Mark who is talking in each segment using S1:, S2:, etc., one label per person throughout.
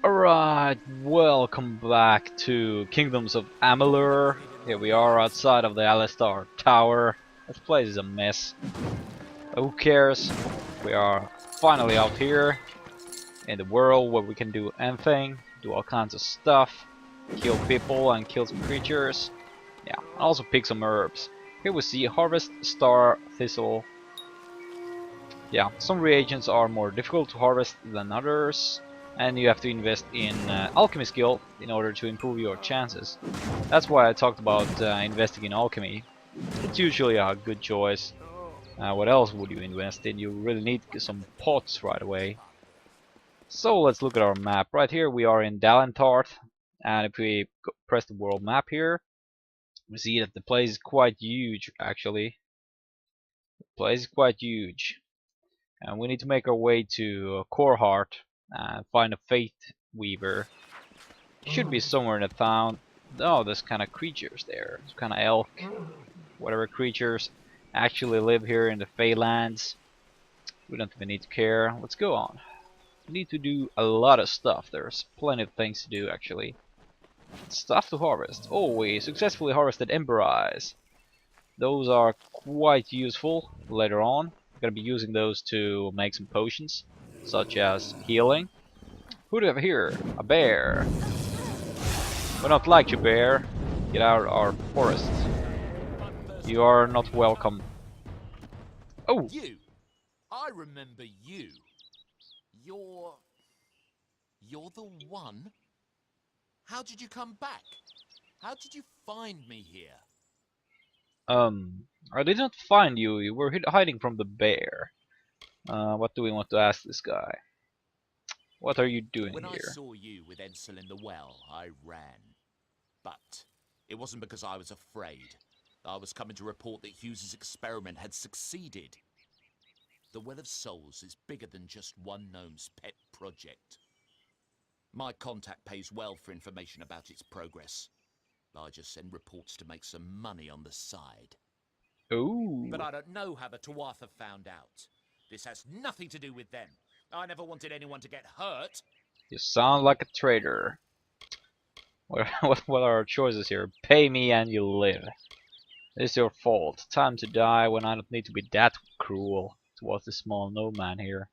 S1: Alright, welcome back to Kingdoms of Amalur. Here we are outside of the Alistar Tower. This place is a mess. Who cares? We are finally out here in the world where we can do anything, do all kinds of stuff, kill people and kill some creatures. Yeah, and also pick some herbs. Here we see Harvest, Star, Thistle. Yeah, some reagents are more difficult to harvest than others, and you have to invest in alchemy skill in order to improve your chances. That's why I talked about investing in alchemy. It's usually a good choice. What else would you invest in? You really need some pots right away. So let's look at our map. Right here we are in Dalentarth, and if we press the world map here, we see that the place is quite huge actually. The place is quite huge. And we need to make our way to Coreheart and find a Faith Weaver. Should be somewhere in the town. Oh, there's kind of creatures there. It's kind of elk, whatever creatures actually live here in the Feylands. We don't even need to care. Let's go on. We need to do a lot of stuff. There's plenty of things to do actually. Stuff to harvest. Oh, we successfully harvested Ember Eyes. Those are quite useful later on. I'm gonna be using those to make some potions, such as healing. Who do we have here? A bear. We don't like you, bear. Get out of our forest. You are not welcome. Oh!
S2: You! I remember you. You're... You're the one? How did you come back? How did you find me here?
S1: I did not find you. You were hiding from the bear. What do we want to ask this guy? What are you doing
S2: When I
S1: here?
S2: saw you with Edsel in the well, I ran. But it wasn't because I was afraid. I was coming to report that Hughes's experiment had succeeded. The Well of Souls is bigger than just one gnome's pet project. My contact pays well for information about its progress. I just send reports to make some money on the side.
S1: Ooh.
S2: But I don't know how the Tuatha found out. This has nothing to do with them. I never wanted anyone to get hurt.
S1: You sound like a traitor. What are our choices here? Pay me and you live. It's your fault. Time to die when I don't need to be that cruel towards the small no-man here.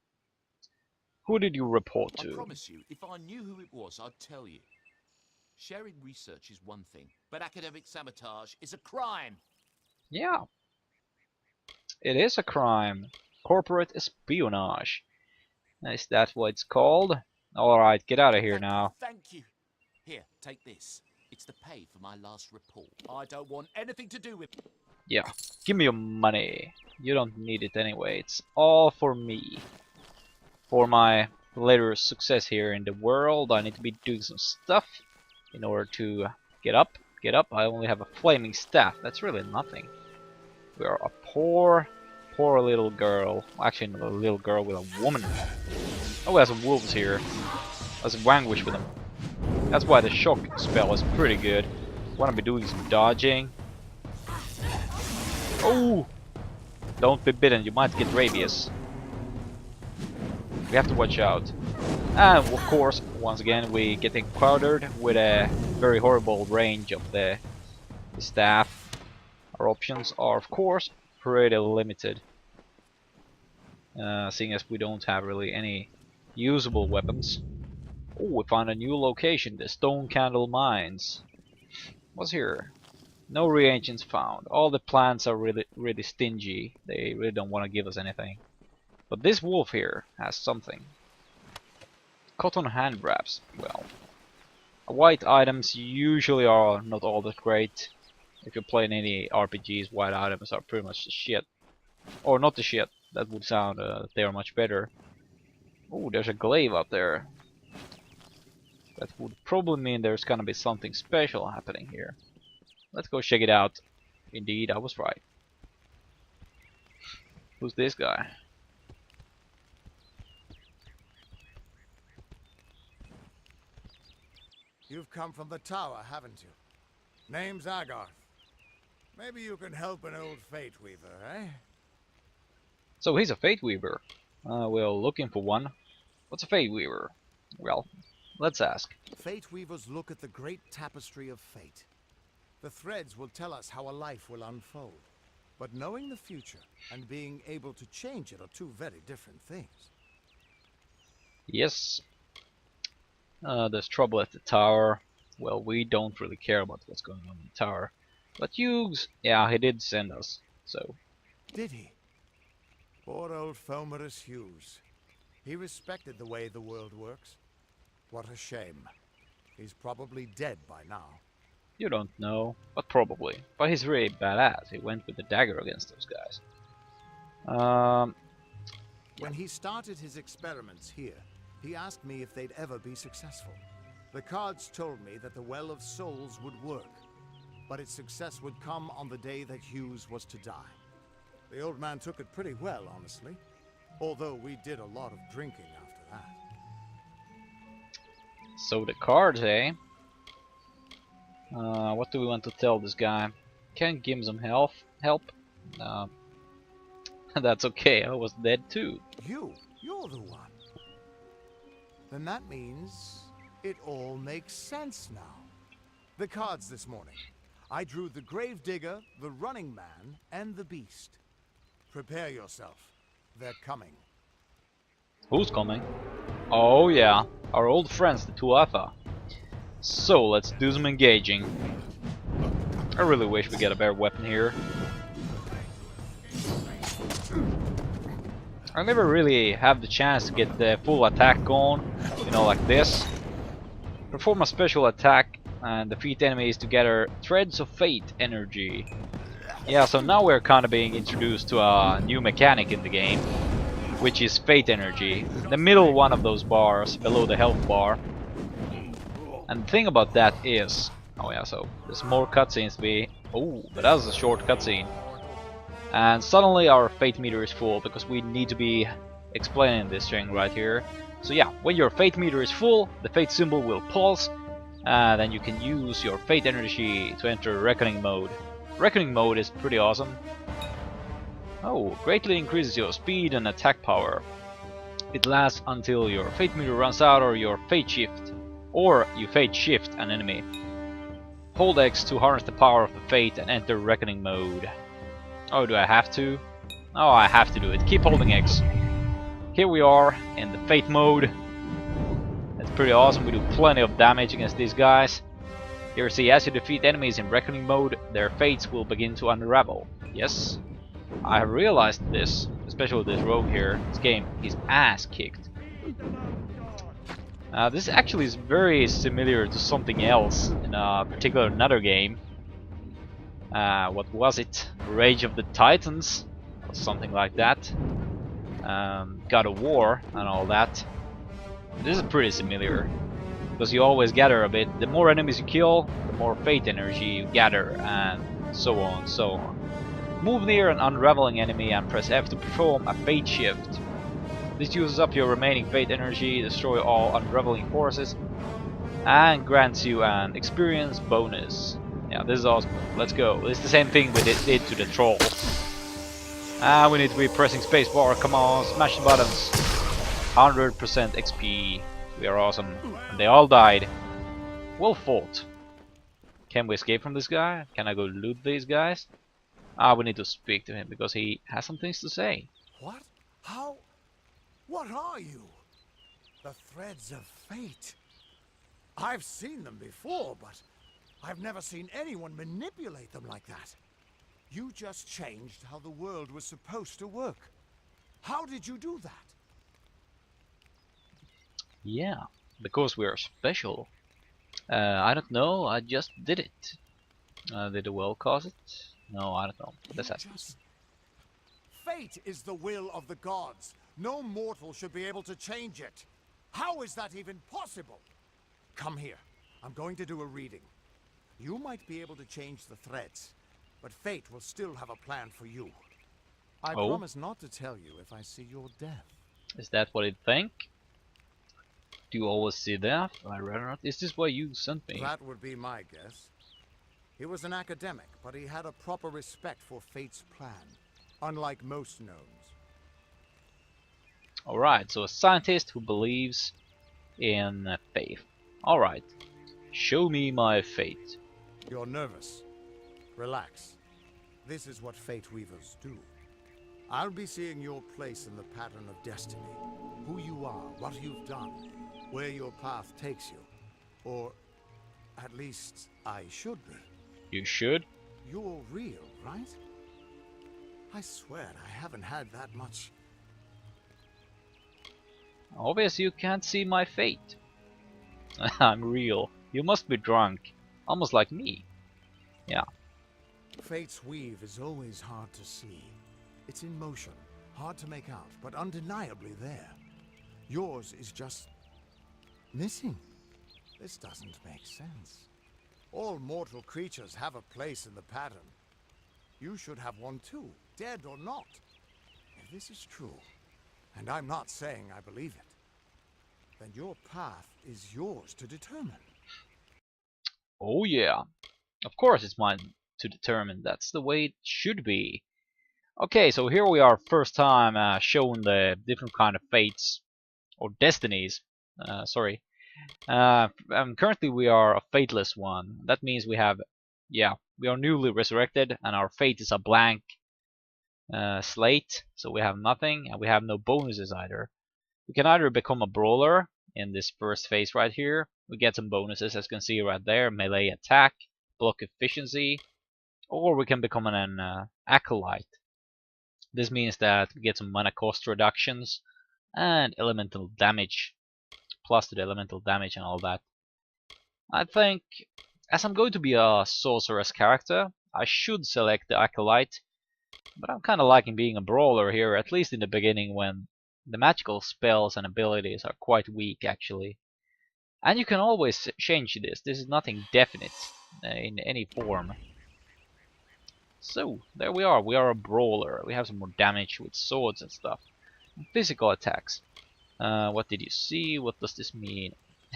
S1: Who did you report
S2: I
S1: to?
S2: promise you, if I knew who it was, I'd tell you. Sharing research is one thing, but academic sabotage is a crime.
S1: Yeah, it is a crime. Corporate espionage. Is that what it's called? Alright, get out of here now.
S2: Thank you. Here, take this. It's the pay for my last report. I don't want anything to do with...
S1: Yeah, give me your money. You don't need it anyway. It's all for me. For my later success here in the world, I need to be doing some stuff in order to get up. Get up. I only have a flaming staff. That's really nothing. We are a poor little girl. Actually, not a little girl with a woman. Oh, we have some wolves here. Let's vanquish with them. That's why the shock spell is pretty good. Wanna be doing some dodging. Oh! Don't be bitten, you might get rabies. We have to watch out. And of course, once again, we get encountered with a very horrible range of the staff. Our options are, of course, pretty limited. Seeing as we don't have really any usable weapons. Oh, we found a new location, the Stone Candle Mines. What's here? No reagents found. All the plants are really stingy. They really don't want to give us anything. But this wolf here has something. Cotton hand wraps. Well, white items usually are not all that great. If you're playing any RPGs, white items are pretty much the shit. Or not the shit. That would sound they are much better. Oh, there's a glaive up there. That would probably mean there's gonna be something special happening here. Let's go check it out. Indeed, I was right. Who's this guy?
S3: You've come from the tower, haven't you? Name's Agarth. Maybe you can help an old Fate Weaver, eh?
S1: So he's a Fate Weaver. We're looking for one. What's a Fate Weaver? Well, Let's ask.
S3: Fate weavers look at the great tapestry of fate. The threads will tell us how a life will unfold. But knowing the future and being able to change it are two very different things.
S1: Yes. There's trouble at the tower. Well, we don't really care about what's going on in the tower. But Hughes, yeah, he did send us. So,
S3: Did he? Poor old Fomerus Hughes. He respected the way the world works. What a shame. He's probably dead by now.
S1: you don't know, but probably. But he's really badass. He went with the dagger against those guys.
S3: When he started his experiments here, he asked me if they'd ever be successful. The cards told me that the Well of Souls would work, but its success would come on the day that Hughes was to die. The old man took it pretty well, honestly, although we did a lot of drinking after that.
S1: So the cards, eh? What do we want to tell this guy? Can't give him some help? That's okay, I was dead too.
S3: You're the one. Then that means it all makes sense now. The cards this morning. I drew the Gravedigger, the Running Man, and the Beast. Prepare yourself. They're coming.
S1: Who's coming? Oh yeah, our old friends, the Tuatha. So let's do some engaging. I really wish we get a better weapon here. I never really have the chance to get the full attack on, you know, like this. Perform a special attack and defeat enemies to gather Threads of Fate energy. Yeah, so now we're kind of being introduced to a new mechanic in the game, which is Fate energy. The middle one of those bars, below the health bar. And the thing about that is... oh yeah, so there's more cutscenes to be... oh, but that was a short cutscene. And suddenly our fate meter is full, because we need to be explaining this thing right here. So yeah, when your fate meter is full, the fate symbol will pulse, and then you can use your fate energy to enter reckoning mode. Reckoning mode is pretty awesome. Oh, greatly increases your speed and attack power. It lasts until your fate meter runs out or your fate shift, or you fate shift an enemy. Hold X to harness the power of the fate and enter reckoning mode. Oh, do I have to? Oh, I have to do it. Keep holding X. Here we are in the fate mode. It's pretty awesome. We do plenty of damage against these guys. Here, see, as you defeat enemies in reckoning mode, their fates will begin to unravel. Yes, I have realized this, especially with this rogue here. This game is ass kicked. This actually is very similar to something else in a particular another game. What was it? Rage of the Titans, or something like that. God of War and all that. This is pretty similar, because you always gather a bit. The more enemies you kill, the more fate energy you gather, and so on, so on. Move near an unraveling enemy and press F to perform a fate shift. This uses up your remaining fate energy, destroy all unraveling forces, and grants you an experience bonus. Yeah, this is awesome. Let's go. It's the same thing we did to the troll. We need to be pressing spacebar. Come on, smash the buttons. 100% XP. We are awesome. And they all died. Well fought. Can we escape from this guy? Can I go loot these guys? We need to speak to him because he has some things to say.
S3: What? How? What are you? The Threads of Fate. I've seen them before, but I've never seen anyone manipulate them like that. You just changed how the world was supposed to work. How did you do that?
S1: Yeah, because we are special. I don't know, I just did it. Did the well cause it? No, I don't know. Let's ask.
S3: Fate is the will of the gods. No mortal should be able to change it. How is that even possible? Come here. I'm going to do a reading. You might be able to change the threads, but fate will still have a plan for you. I promise not to tell you if I see your death.
S1: Is that what it think? Do you always see death? I rather not. Is this why you sent me?
S3: That would be my guess. He was an academic, but he had a proper respect for fate's plan, unlike most gnomes.
S1: Alright, so a scientist who believes in faith. Alright, show me my fate.
S3: You're nervous. Relax. This is what Fate Weavers do. I'll be seeing your place in the pattern of destiny. Who you are, what you've done, where your path takes you. Or, at least, I should be.
S1: You should?
S3: You're real, right? I swear I haven't had that much.
S1: Obviously you can't see my fate. I'm real. You must be drunk. Almost like me. Yeah.
S3: Fate's weave is always hard to see. It's in motion, hard to make out, but undeniably there. Yours is just missing. This doesn't make sense. All mortal creatures have a place in the pattern. You should have one too, dead or not. If this is true, and I'm not saying I believe it, then your path is yours to determine.
S1: Oh yeah. Of course it's mine to determine. That's the way it should be. Okay, so here we are, first time showing the different kind of fates or destinies. Sorry. Currently we are a fateless one. That means we have, yeah, we are newly resurrected, and our fate is a blank slate. So we have nothing, and we have no bonuses either. We can either become a brawler in this first phase right here. We get some bonuses, as you can see right there: melee attack, block efficiency, or we can become an acolyte. This means that we get some mana cost reductions and elemental damage, plus to the elemental damage and all that. I think, as I'm going to be a sorceress character, I should select the acolyte, but I'm kinda liking being a brawler here, at least in the beginning when the magical spells and abilities are quite weak actually. And you can always change this. This is nothing definite in any form. So, there we are. We are a brawler. We have some more damage with swords and stuff. Physical attacks. What did you see? What does this mean?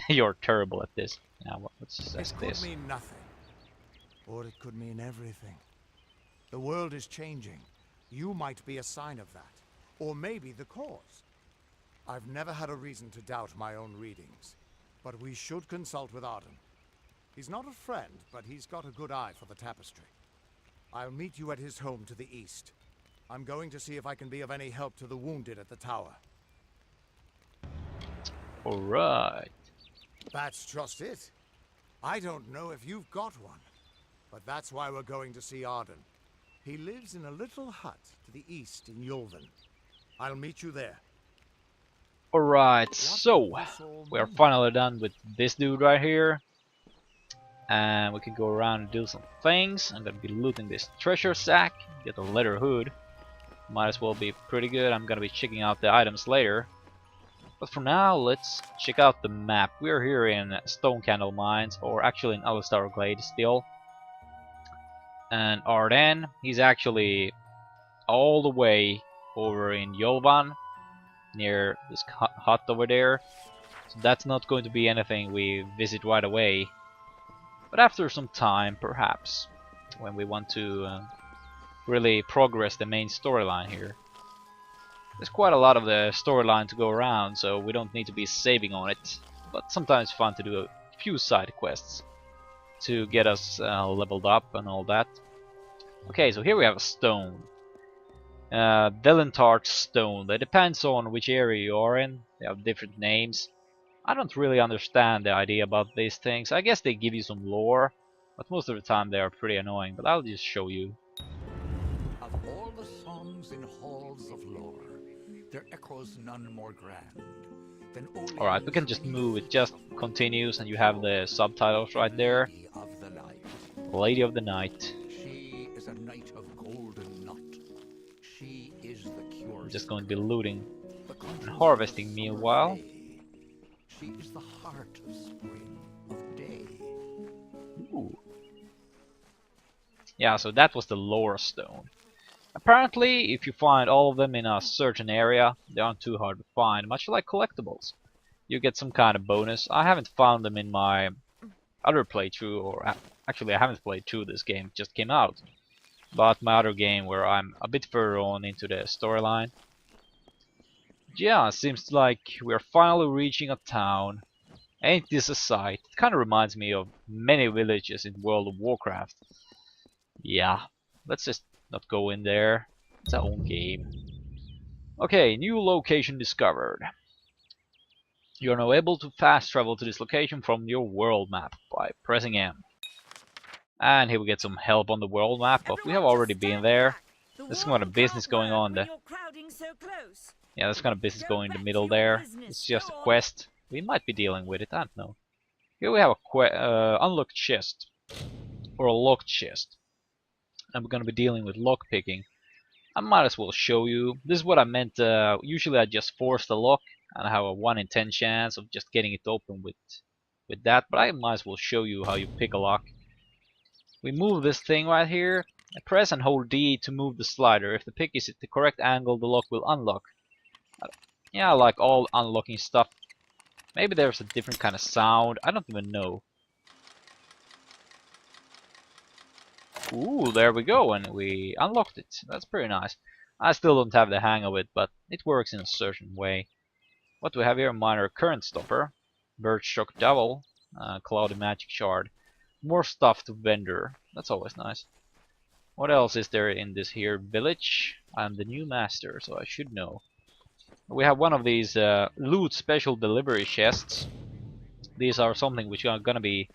S1: You're terrible at this. Yeah, what says
S3: It could mean nothing. Or it could mean everything. The world is changing. You might be a sign of that. Or maybe the cause. I've never had a reason to doubt my own readings. But we should consult with Arden. He's not a friend, but he's got a good eye for the tapestry. I'll meet you at his home to the east. I'm going to see if I can be of any help to the wounded at the tower.
S1: Alright.
S3: That's just it. I don't know if you've got one, but that's why we're going to see Arden. He lives in a little hut to the east in Yulven. I'll meet you there.
S1: Alright, so we are finally done with this dude right here. And we can go around and do some things. I'm gonna be looting this treasure sack, get a leather hood. Might as well be pretty good. I'm gonna be checking out the items later. But for now, let's check out the map. We're here in Stone Candle Mines, or actually in Alistar Glade still. And Arden, he's actually all the way over in Yolvan, near this hut over there. So that's not going to be anything we visit right away. But after some time, perhaps, when we want to really progress the main storyline here. There's quite a lot of the storyline to go around, so we don't need to be saving on it. But sometimes it's fun to do a few side quests to get us leveled up and all that. Okay, so here we have a stone. Delentart stone. That depends on which area you are in. They have different names. I don't really understand the idea about these things. I guess they give you some lore, but most of the time they are pretty annoying. But I'll just show you.
S4: Of all the songs in halls of lore, there echoes none more grand than
S1: Alright, we can just move. It just continues and you have the subtitles right there.
S4: Lady of the Night.
S1: Lady of the Night.
S4: She is a knight of golden knot. She is the cure.
S1: I'm just going to be looting
S4: the
S1: and harvesting meanwhile.
S4: She is the heart of spring, of day.
S1: Ooh. Yeah, so that was the lore stone. Apparently, if you find all of them in a certain area, they aren't too hard to find, much like collectibles. You get some kind of bonus. I haven't found them in my other playthrough, or actually I haven't played through this game, it just came out. But my other game where I'm a bit further on into the storyline. Yeah, it seems like we're finally reaching a town. Ain't this a sight? It kind of reminds me of many villages in World of Warcraft. Yeah, let's just not go in there. It's our own game. Okay, new location discovered. You are now able to fast travel to this location from your world map by pressing M. And here we get some help on the world map, but we have already been there. There's some kind of business going on there. Yeah, there's kind of business going in the middle there. It's just a quest. We might be dealing with it, I don't know. Here we have a unlocked chest. Or a locked chest. And we're gonna be dealing with lock picking. I might as well show you. This is what I meant. Usually I just force the lock and I have a 1 in 10 chance of just getting it open with that, but I might as well show you how you pick a lock. We move this thing right here. I press and hold D to move the slider. If the pick is at the correct angle, the lock will unlock. Yeah, I like all unlocking stuff. Maybe there's a different kind of sound. I don't even know. Ooh, there we go, and we unlocked it. That's pretty nice. I still don't have the hang of it, but it works in a certain way. What do we have here? Minor current stopper, bird shock double, cloudy magic shard. More stuff to vendor. That's always nice. What else is there in this here village? I'm the new master, so I should know. We have one of these loot special delivery chests. These are something which are gonna be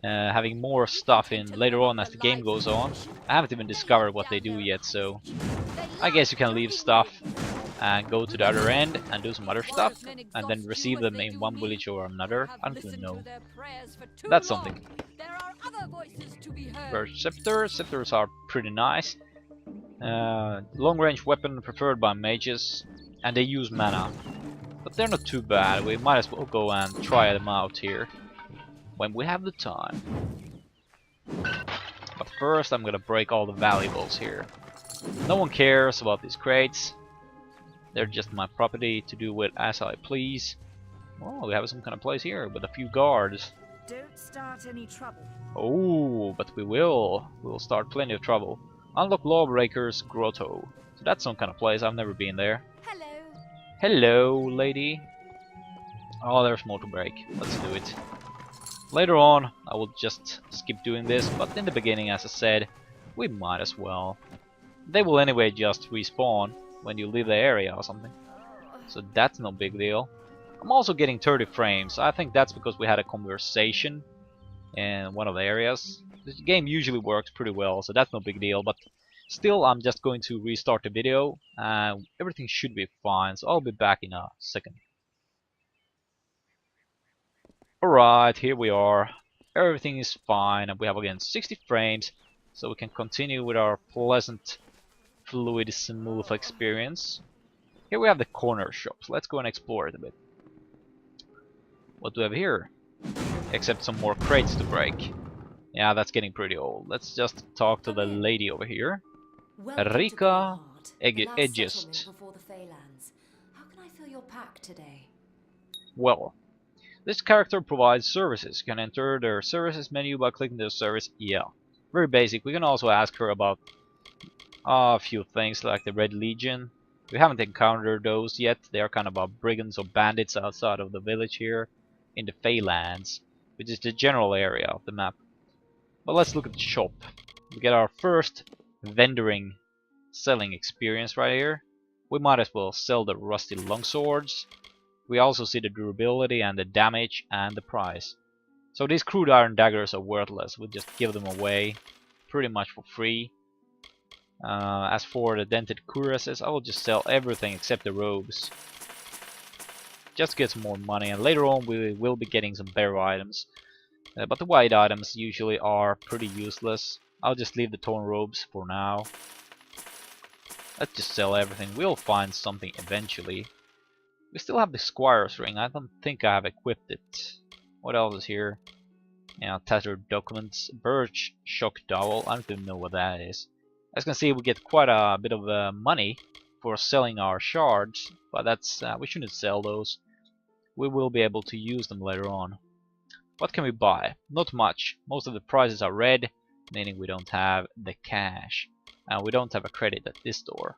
S1: having more stuff in later on as the game goes on. I haven't even discovered what they do yet, so I guess you can leave stuff and go to the other end and do some other stuff and then receive them in one village or another. I don't even know. That's something. Bird scepters. Scepters are pretty nice. Long range weapon preferred by mages, and they use mana. But they're not too bad. We might as well go and try them out here when we have the time. But first I'm gonna break all the valuables here. No one cares about these crates. They're just my property to do with as I please. Oh, we have some kind of place here with a few guards.
S5: Don't start any trouble.
S1: Oh, but we will. We'll start plenty of trouble. Unlock Lawbreaker's Grotto. So that's some kind of place. I've never been there.
S5: Hello.
S1: Hello, lady. Oh, there's more to break. Let's do it. Later on, I will just skip doing this, but in the beginning, as I said, we might as well. They will anyway just respawn when you leave the area or something. So that's no big deal. I'm also getting 30 frames. I think that's because we had a conversation in one of the areas. This game usually works pretty well, so that's no big deal, but still I'm just going to restart the video and everything should be fine, so I'll be back in a second. Alright, here we are. Everything is fine and we have again 60 frames, so we can continue with our pleasant, fluid, smooth experience. Here we have the corner shops. Let's go and explore it a bit. What do we have here? Except some more crates to break. Yeah, that's getting pretty old. Let's just talk to the lady over here. Rika Edgest.
S6: How can I fill your pack today?
S1: Well, this character provides services. You can enter their services menu by clicking the service. Yeah, very basic. We can also ask her about a few things like the Red Legion. We haven't encountered those yet. They are kind of brigands or bandits outside of the village here in the Feylands, which is the general area of the map. But let's look at the shop. We get our first vendoring selling experience right here. We might as well sell the rusty longswords. We also see the durability and the damage and the price. So these crude iron daggers are worthless. We'll just give them away pretty much for free. As for the dented cuirasses, I will just sell everything except the robes. Just to get some more money, and later on we will be getting some better items. But the white items usually are pretty useless. I'll just leave the torn robes for now. Let's just sell everything. We'll find something eventually. We still have the Squire's ring. I don't think I have equipped it. What else is here? Yeah, tattered documents. Birch shock dowel. I don't even know what that is. As you can see, we get quite a bit of money for selling our shards, but that's we shouldn't sell those. We will be able to use them later on. What can we buy? Not much. Most of the prices are red, meaning we don't have the cash. And we don't have a credit at this store.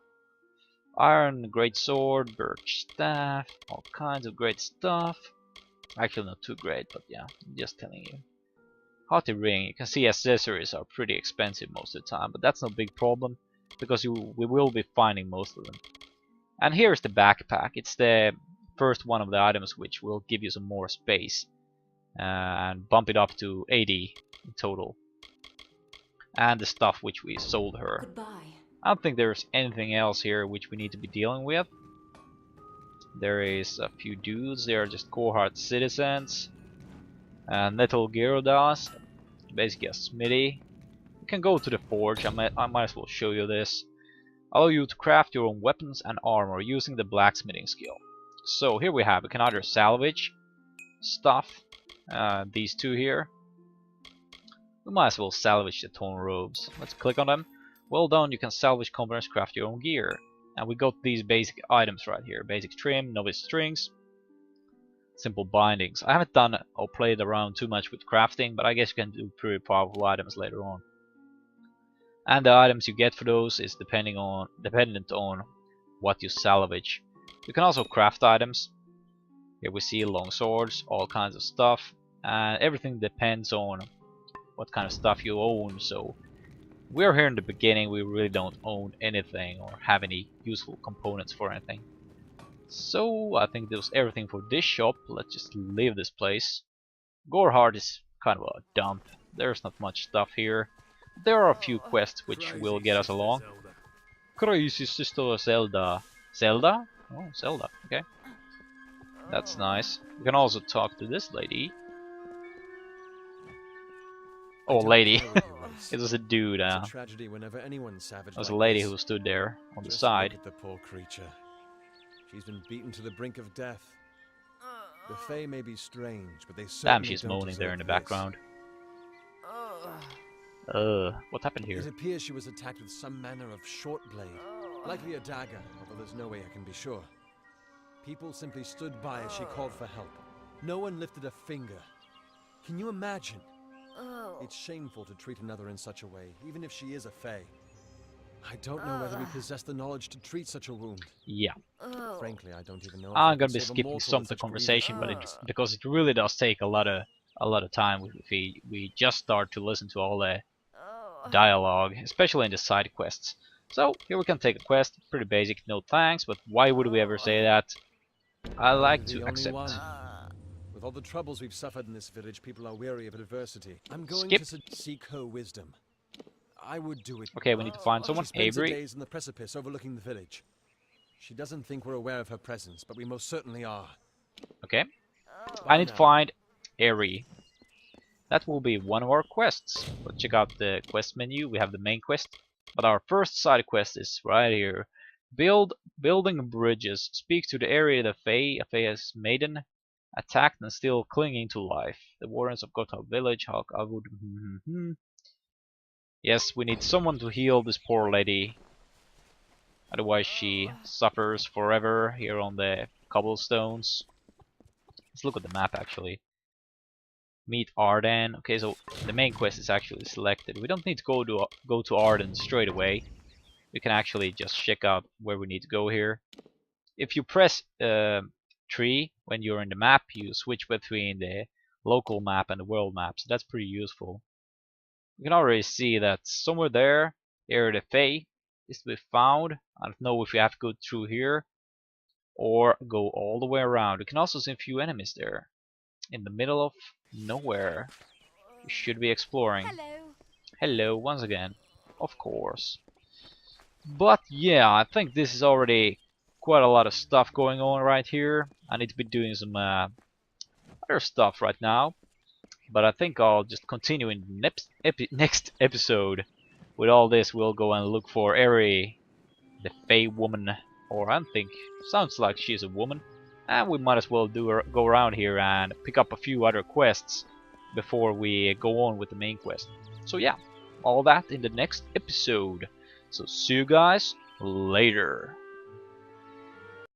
S1: Iron great sword, birch staff, all kinds of great stuff. Actually, not too great, but yeah, I'm just telling you. Haughty ring. You can see accessories are pretty expensive most of the time, but that's no big problem because we will be finding most of them. And here's the backpack. It's the first one of the items which will give you some more space and bump it up to 80 in total. And the stuff which we sold her.
S6: Goodbye.
S1: I don't think there's anything else here which we need to be dealing with. There is a few dudes. They are just cohort citizens. Nettle Gyrodas, basically a smithy. You can go to the forge. I might as well show you this. Allow you to craft your own weapons and armor using the blacksmithing skill. So here we have, we can either salvage stuff, these two here. We might as well salvage the torn robes. Let's click on them. Well done, you can salvage components, craft your own gear. And we got these basic items right here. Basic trim, novice strings, simple bindings. I haven't done or played around too much with crafting, but I guess you can do pretty powerful items later on. And the items you get for those is dependent on what you salvage. You can also craft items. Here we see long swords, all kinds of stuff, and everything depends on what kind of stuff you own. So we're here in the beginning, we really don't own anything or have any useful components for anything. So I think that was everything for this shop. Let's just leave this place. Goreheart is kind of a dump. There's not much stuff here. There are a few quests which will get us along. Crazy Sister Zelda. Zelda? Oh, Zelda. Okay. That's nice. You can also talk to this lady. Oh, lady. It was a dude.
S7: It's a tragedy whenever anyone's savage.
S1: It was
S7: like
S1: a lady
S7: this.
S1: who stood there on the
S7: Just
S1: side.
S7: Look at the poor creature. She's been beaten to the brink of death. The Fae may be strange, but they certainly
S1: Damn, she's
S7: don't
S1: moaning there in the
S7: deserve
S1: background. What happened here?
S7: It appears she was attacked with some manner of short blade, likely a dagger, although there's no way I can be sure. People simply stood by as she called for help. No one lifted a finger. Can you imagine? It's shameful to treat another in such a way, even if she is a Fae. I don't know whether we possess the knowledge to treat such a wound.
S1: Yeah.
S7: Frankly, I don't even know.
S1: I'm gonna be skipping some of the conversation, but because it really does take a lot of time if we just start to listen to all the dialogue, especially in the side quests. So here we can take a quest, pretty basic, no thanks, but why would we ever say that? I like to accept.
S7: With all the troubles we've suffered in this village, people are weary of adversity. I'm going
S1: Skip.
S7: to seek her wisdom. I would do it.
S1: Okay, we need to find someone.
S7: She spends her
S1: Avery.
S7: days on the precipice overlooking the village. She doesn't think we're aware of her presence, but we most certainly are.
S1: Okay. I need to find Airy. That will be one of our quests. Let's check out the quest menu. We have the main quest, but our first side quest is right here. Building bridges. Speak to the area of the Fae, a Fae's maiden, attacked and still clinging to life. The Warrens of Gotha village. Hulk, I would. Yes, we need someone to heal this poor lady. Otherwise she suffers forever here on the cobblestones. Let's look at the map actually. Meet Arden. Okay, so the main quest is actually selected. We don't need to go to Arden straight away. We can actually just check out where we need to go here. If you press 3 when you're in the map, you switch between the local map and the world map, so that's pretty useful. You can already see that somewhere there, area of the Fae is to be found. I don't know if you have to go through here or go all the way around. You can also see a few enemies there in the middle of nowhere. You should be exploring.
S5: Hello.
S1: Hello once again, of course. But yeah, I think this is already quite a lot of stuff going on right here. I need to be doing some other stuff right now. But I think I'll just continue in the next episode. With all this, we'll go and look for Eri, the Fae woman, or I think sounds like she's a woman. And we might as well go around here and pick up a few other quests before we go on with the main quest. So yeah, all that in the next episode. So see you guys later.